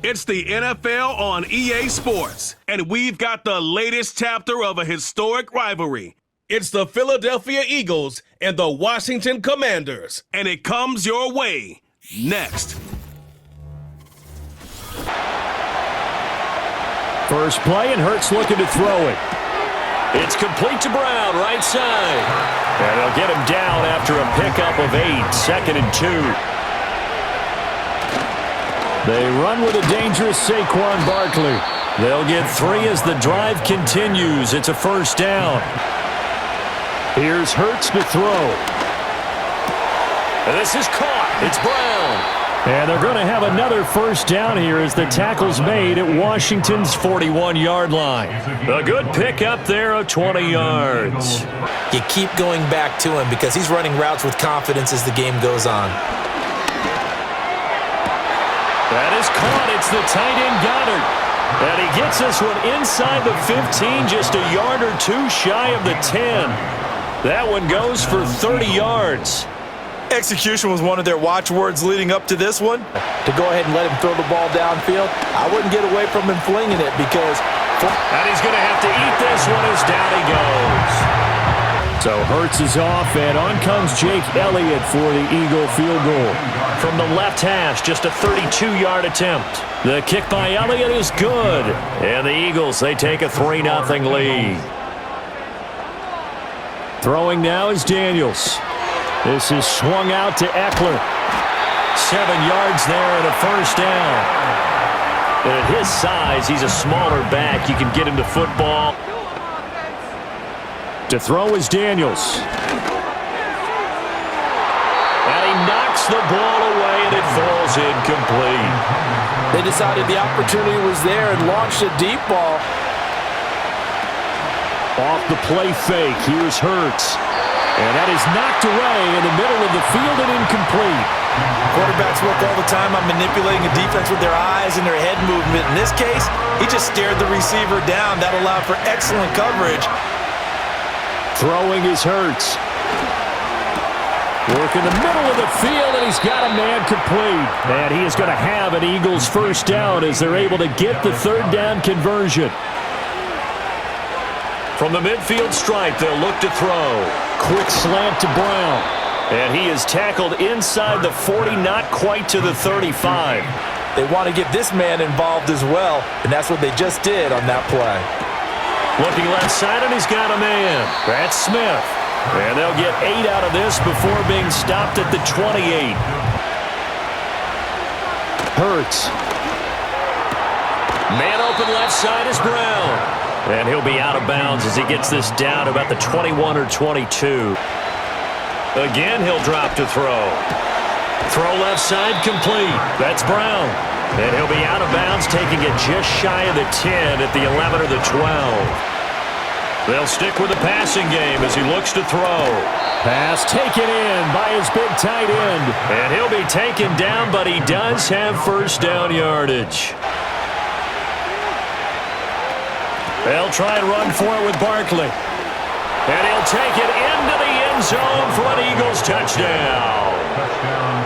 It's the NFL on EA Sports, and we've got the latest chapter of a historic rivalry. It's the Philadelphia Eagles and the Washington Commanders, and it comes your way next. First play, and Hurts looking to throw it. It's complete to Brown, right side. And they'll get him down after a pickup of 8, 2nd and 2. They run with a dangerous Saquon Barkley. They'll get 3 as the drive continues. It's a first down. Here's Hurts to throw. And this is caught. It's Brown. And they're going to have another first down here as the tackle's made at Washington's 41-yard line. A good pickup there of 20 yards. You keep going back to him because he's running routes with confidence as the game goes on. That is caught. It's the tight end Gaudin. And he gets this one inside the 15, just a yard or 2 shy of the 10. That one goes for 30 yards. Execution was one of their watchwords leading up to this one. To go ahead and let him throw the ball downfield, I wouldn't get away from him flinging it because... And he's going to have to eat this one as down he goes. So Hurts is off, and on comes Jake Elliott for the Eagle field goal. From the left hash, just a 32-yard attempt. The kick by Elliott is good. And the Eagles, they take a 3-0 lead. Throwing now is Daniels. This is swung out to Eckler. 7 yards there and a first down. And at his size, he's a smaller back. You can get him to football. To throw is Daniels. And he knocks the ball away, and it falls incomplete. They decided the opportunity was there and launched a deep ball. Off the play fake, here's Hurts. And that is knocked away in the middle of the field and incomplete. Quarterbacks work all the time on manipulating a defense with their eyes and their head movement. In this case, he just stared the receiver down. That allowed for excellent coverage. Throwing is Hurts. Work in the middle of the field, and he's got a man complete. And he is going to have an Eagles first down as they're able to get the 3rd down conversion. From the midfield stripe, they'll look to throw. Quick slant to Brown. And he is tackled inside the 40, not quite to the 35. They want to get this man involved as well, and that's what they just did on that play. Looking left side, and he's got a man. That's Smith. And they'll get 8 out of this before being stopped at the 28. Hurts. Man open left side is Brown. And he'll be out of bounds as he gets this down about the 21 or 22. Again, he'll drop to throw. Throw left side complete. That's Brown. And he'll be out of bounds, taking it just shy of the 10 at the 11 or the 12. They'll stick with the passing game as he looks to throw. Pass taken in by his big tight end. And he'll be taken down, but he does have first down yardage. They'll try and run for it with Barkley. And he'll take it into the end zone for an Eagles touchdown.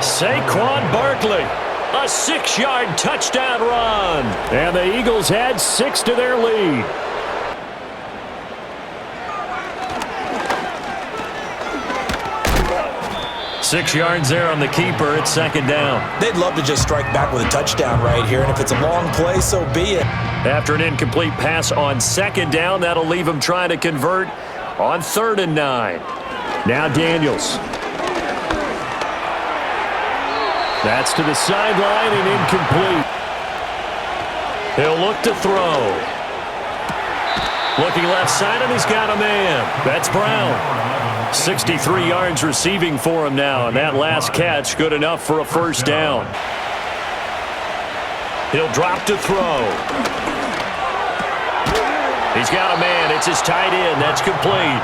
Saquon Barkley. A 6-yard touchdown run. And the Eagles add 6 to their lead. Six yards there on the keeper. It's 2nd down. They'd love to just strike back with a touchdown right here, and if it's a long play, so be it. After an incomplete pass on 2nd down, that'll leave him trying to convert on 3rd and 9. Now Daniels. That's to the sideline and incomplete. He'll look to throw. Looking left side, and he's got a man. That's Brown. 63 yards receiving for him now, and that last catch good enough for a first down. He'll drop to throw. He's got a man. It's his tight end. That's complete.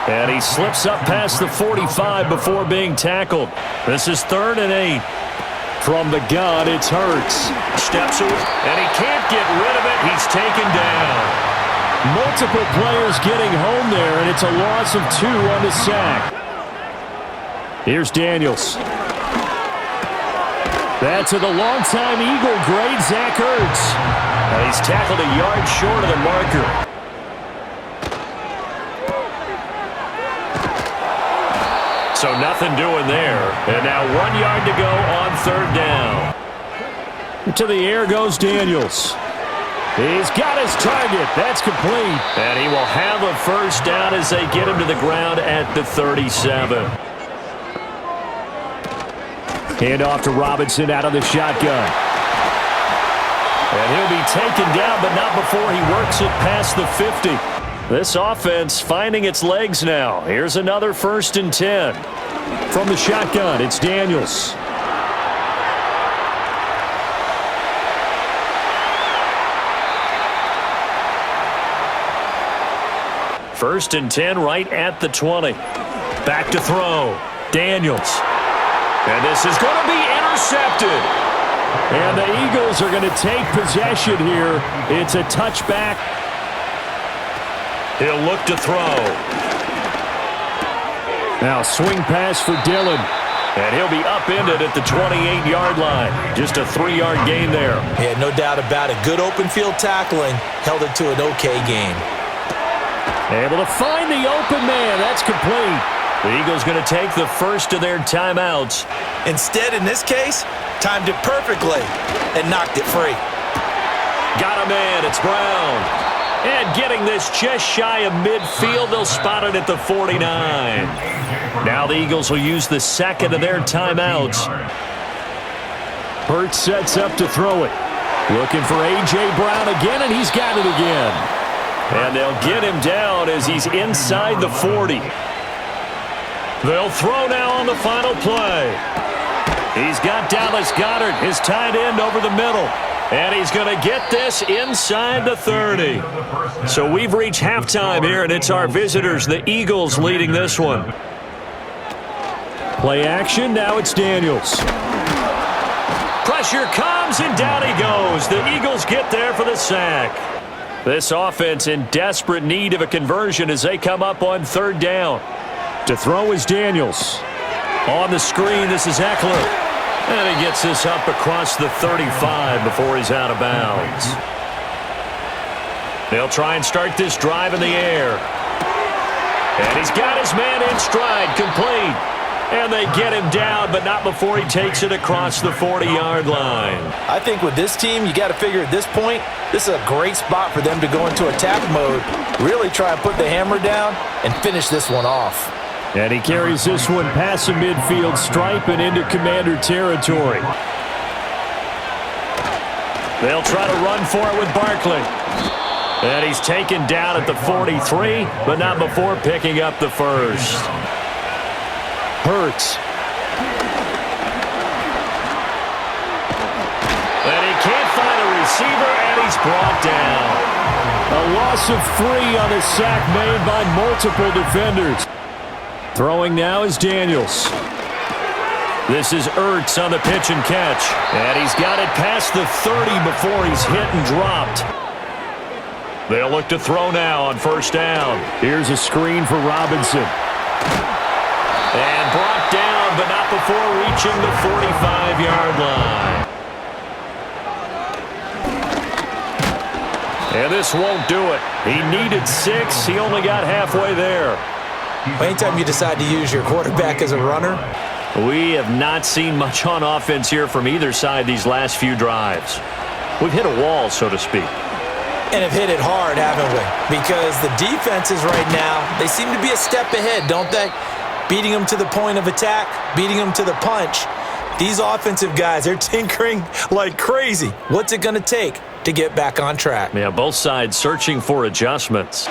And he slips up past the 45 before being tackled. This is 3rd and 8. From the gun, it's Hurts. Steps away, and he can't get rid of it. He's taken down. Multiple players getting home there, and it's a loss of 2 on the sack. Here's Daniels. That's to the longtime Eagle great Zach Ertz. And he's tackled a yard short of the marker. So nothing doing there. And now 1 yard to go on 3rd down. To the air goes Daniels. He's got his target. That's complete. And he will have a 1st down as they get him to the ground at the 37. Hand off to Robinson out of the shotgun. And he'll be taken down, but not before he works it past the 50. This offense finding its legs now. Here's another 1st and 10. From the shotgun, it's Daniels. First and 10 right at the 20. Back to throw. Daniels. And this is going to be intercepted. And the Eagles are going to take possession here. It's a touchback. He'll look to throw. Now swing pass for Dillon. And he'll be upended at the 28-yard line. Just a 3-yard gain there. Yeah, no doubt about it. Good open field tackling. Held it to an okay game. Able to find the open man. That's complete. The Eagles going to take the first of their timeouts. Instead, in this case, timed it perfectly and knocked it free. Got a man. It's Brown. And getting this just shy of midfield, they'll spot it at the 49. Now the Eagles will use the second of their timeouts. Hurts sets up to throw it. Looking for A.J. Brown again, and he's got it again. And they'll get him down as he's inside the 40. They'll throw now on the final play. He's got Dallas Gaudin, his tight end, over the middle. And he's going to get this inside the 30. So we've reached halftime here, and it's our visitors, the Eagles, leading this one. Play action, now it's Daniels. Pressure comes, and down he goes. The Eagles get there for the sack. This offense in desperate need of a conversion as they come up on 3rd down. To throw is Daniels. On the screen, this is Eckler. And he gets this up across the 35 before he's out of bounds. They'll try and start this drive in the air. And he's got his man in stride, complete. And they get him down, but not before he takes it across the 40-yard line. I think with this team, you got to figure at this point, this is a great spot for them to go into attack mode, really try and put the hammer down and finish this one off. And he carries this one past the midfield stripe and into Commander territory. They'll try to run for it with Barkley. And he's taken down at the 43, but not before picking up the first. Hurts. And he can't find a receiver, and he's brought down. A loss of 3 on a sack made by multiple defenders. Throwing now is Daniels. This is Ertz on the pitch and catch. And he's got it past the 30 before he's hit and dropped. They'll look to throw now on 1st down. Here's a screen for Robinson. And brought down, but not before reaching the 45-yard line. And this won't do it. He needed 6. He only got halfway there. Anytime you decide to use your quarterback as a runner. We have not seen much on offense here from either side these last few drives. We've hit a wall, so to speak. And have hit it hard, haven't we? Because the defenses right now, they seem to be a step ahead, don't they? Beating them to the point of attack, beating them to the punch. These offensive guys, they're tinkering like crazy. What's it going to take to get back on track? Yeah, both sides searching for adjustments.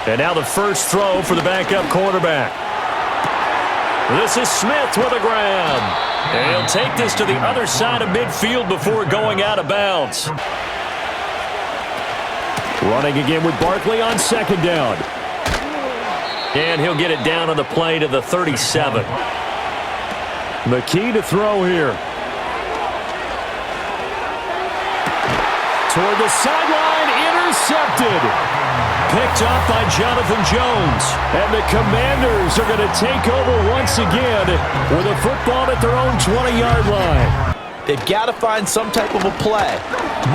And now the first throw for the backup quarterback. This is Smith with a grab. And he'll take this to the other side of midfield before going out of bounds. Running again with Barkley on 2nd down. And he'll get it down on the play to the 37. McKee to throw here. Toward the sideline, intercepted. picked up by Jonathan Jones. And the Commanders are going to take over once again with a football at their own 20-yard line. They've got to find some type of a play,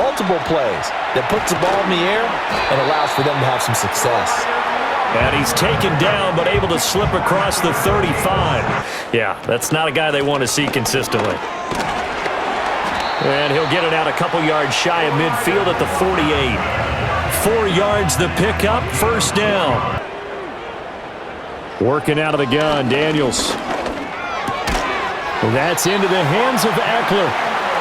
multiple plays, that puts the ball in the air and allows for them to have some success. And he's taken down but able to slip across the 35. Yeah, that's not a guy they want to see consistently. And he'll get it out a couple yards shy of midfield at the 48. 4 yards the pickup, first down. Working out of the gun, Daniels. That's into the hands of Eckler.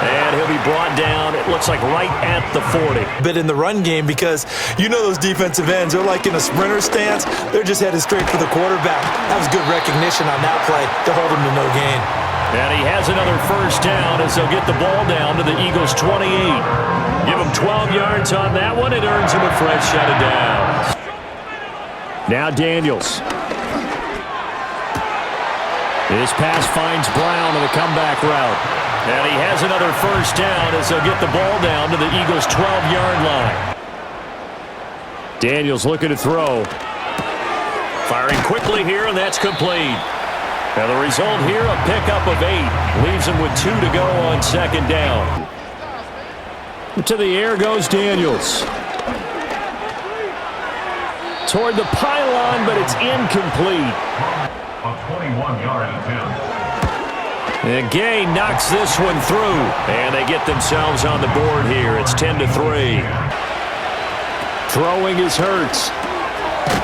And he'll be brought down, it looks like right at the 40. Bit in the run game because you know those defensive ends, they're like in a sprinter stance. They're just headed straight for the quarterback. That was good recognition on that play to hold him to no gain. And he has another first down as they'll get the ball down to the Eagles' 28. Give him 12 yards on that one. It earns him a fresh set of downs. Now Daniels. This pass finds Brown on the comeback route. And he has another first down as they'll get the ball down to the Eagles' 12-yard line. Daniels looking to throw. Firing quickly here, and that's complete. And the result here, a pickup of 8. Leaves him with 2 to go on second down. To the air goes Daniels. Toward the pylon, but it's incomplete. A 21-yard attempt. And Gay knocks this one through. And they get themselves on the board here. It's 10-3. Throwing is Hurts.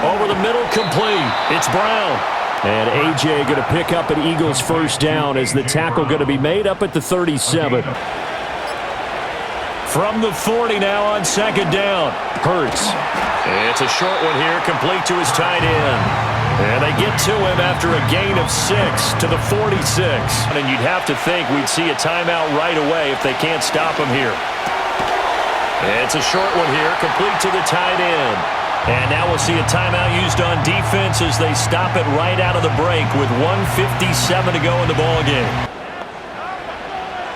Over the middle, complete. It's Brown. And A.J. going to pick up an Eagles first down as the tackle going to be made up at the 37. From the 40 now on second down. Hurts. It's a short one here, complete to his tight end. And they get to him after a gain of 6 to the 46. And you'd have to think we'd see a timeout right away if they can't stop him here. It's a short one here, complete to the tight end. And now we'll see a timeout used on defense as they stop it right out of the break with 1:57 to go in the ballgame.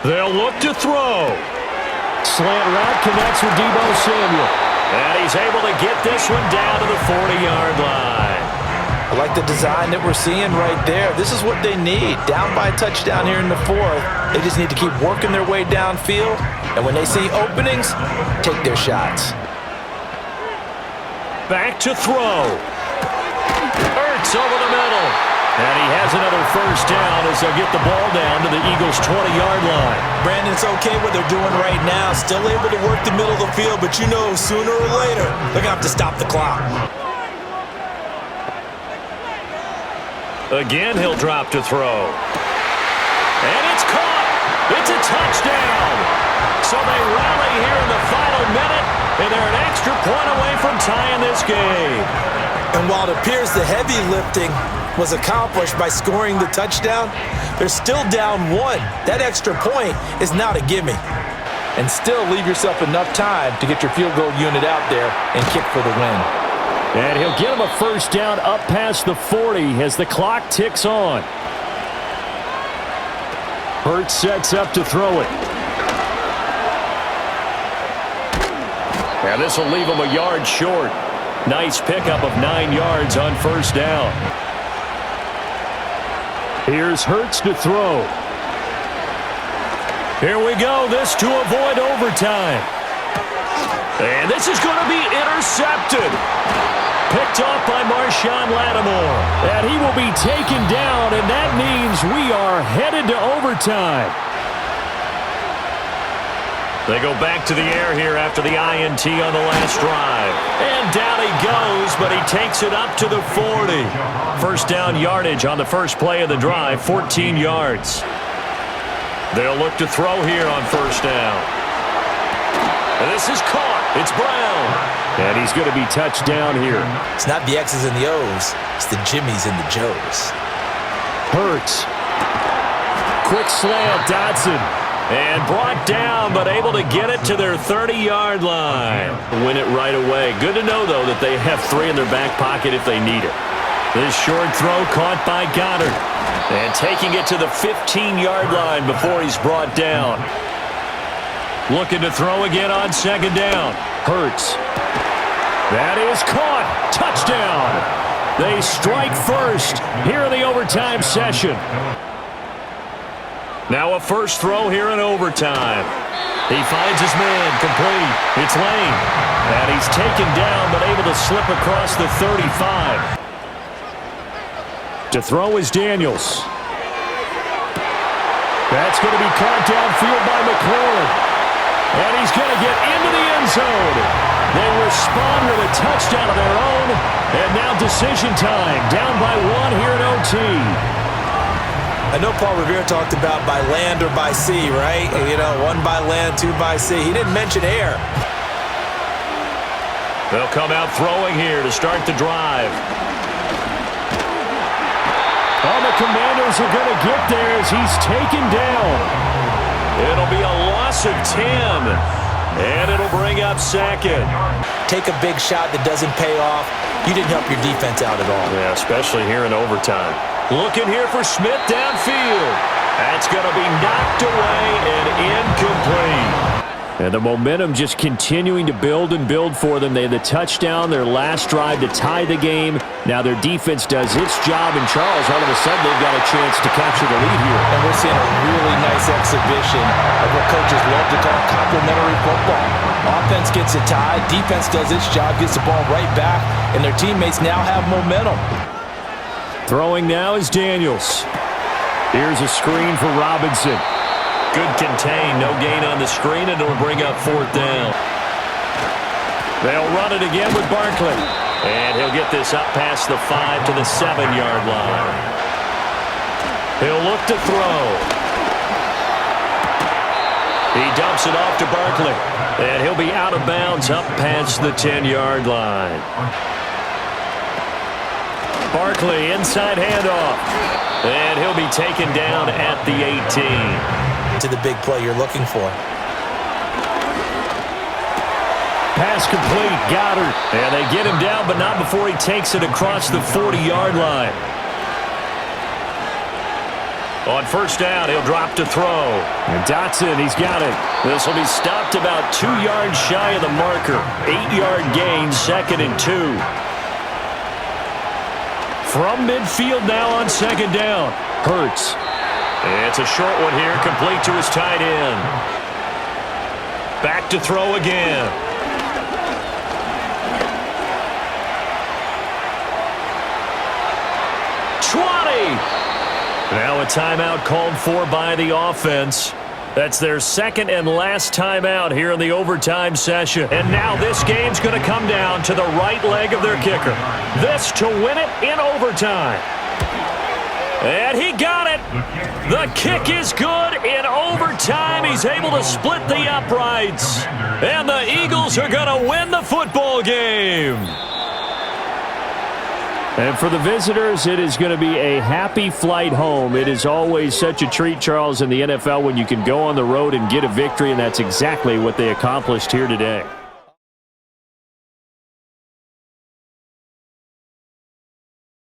They'll look to throw. Slant route connects with Deebo Samuel. And he's able to get this one down to the 40-yard line. I like the design that we're seeing right there. This is what they need. Down by a touchdown here in the 4th. They just need to keep working their way downfield. And when they see openings, take their shots. Back to throw. Hurts over the middle. And he has another first down as they'll get the ball down to the Eagles' 20-yard line. Brandon, it's okay what they're doing right now. Still able to work the middle of the field, but you know sooner or later they're going to have to stop the clock. Again, he'll drop to throw. And it's caught. It's a touchdown. So they rally here in the final minute, and they're an extra point away from tying this game. And while it appears the heavy lifting was accomplished by scoring the touchdown, they're still down 1. That extra point is not a gimme. And still leave yourself enough time to get your field goal unit out there and kick for the win. And he'll get him a first down up past the 40 as the clock ticks on. Hurts sets up to throw it. And this will leave him a yard short. Nice pickup of 9 yards on first down. Here's Hurts to throw. Here we go. This to avoid overtime. And this is going to be intercepted. Picked off by Marshawn Lattimore. And he will be taken down, and that means we are headed to overtime. They go back to the air here after the INT on the last drive. And down he goes, but he takes it up to the 40. First down yardage on the first play of the drive, 14 yards. They'll look to throw here on first down. And this is caught. It's Brown. And he's going to be touched down here. It's not the X's and the O's. It's the Jimmies and the Joes. Hurts. Quick slant, Dotson. And brought down, but able to get it to their 30-yard line. Win it right away. Good to know, though, that they have 3 in their back pocket if they need it. This short throw caught by Gaudin. And taking it to the 15-yard line before he's brought down. Looking to throw again on second down. Hurts. That is caught. Touchdown. They strike first here in the overtime session. Now a first throw here in overtime. He finds his man, complete. It's Lane. And he's taken down, but able to slip across the 35. To throw is Daniels. That's going to be caught downfield by McLaurin. And he's going to get into the end zone. They respond with a touchdown of their own. And now decision time. Down by 1 here in OT. I know Paul Revere talked about by land or by sea, right? You know, 1 by land, 2 by sea. He didn't mention air. They'll come out throwing here to start the drive. Oh, the Commanders are going to get there as he's taken down. It'll be a loss of 10. And it'll bring up second. Take a big shot that doesn't pay off. You didn't help your defense out at all. Yeah, especially here in overtime. Looking here for Smith downfield. That's going to be knocked away and incomplete. And the momentum just continuing to build and build for them. They had the touchdown, their last drive to tie the game. Now their defense does its job, and Charles, all of a sudden, they've got a chance to capture the lead here. And we're seeing a really nice exhibition of what coaches love to call complementary football. Offense gets a tie, defense does its job, gets the ball right back, and their teammates now have momentum. Throwing now is Daniels. Here's a screen for Robinson. Good contain, no gain on the screen, and it'll bring up 4th down. They'll run it again with Barkley. And he'll get this up past the 5 to the 7-yard line. He'll look to throw. He dumps it off to Barkley. And he'll be out of bounds up past the 10-yard line. Barkley, inside handoff. And he'll be taken down at the 18. To the big play you're looking for. Pass complete, Gaudin. And they get him down, but not before he takes it across the 40-yard line. On first down, he'll drop to throw. And Dotson, he's got it. This will be stopped about 2 yards shy of the marker. 8-yard gain, 2nd and 2. From midfield now on 2nd down. Hurts. It's a short one here, complete to his tight end. Back to throw again. Now a timeout called for by the offense. That's their 2nd and last timeout here in the overtime session. And now this game's going to come down to the right leg of their kicker. This to win it in overtime. And he got it. The kick is good in overtime. He's able to split the uprights. And the Eagles are going to win the football game. And for the visitors, it is going to be a happy flight home. It is always such a treat, Charles, in the NFL when you can go on the road and get a victory, and that's exactly what they accomplished here today.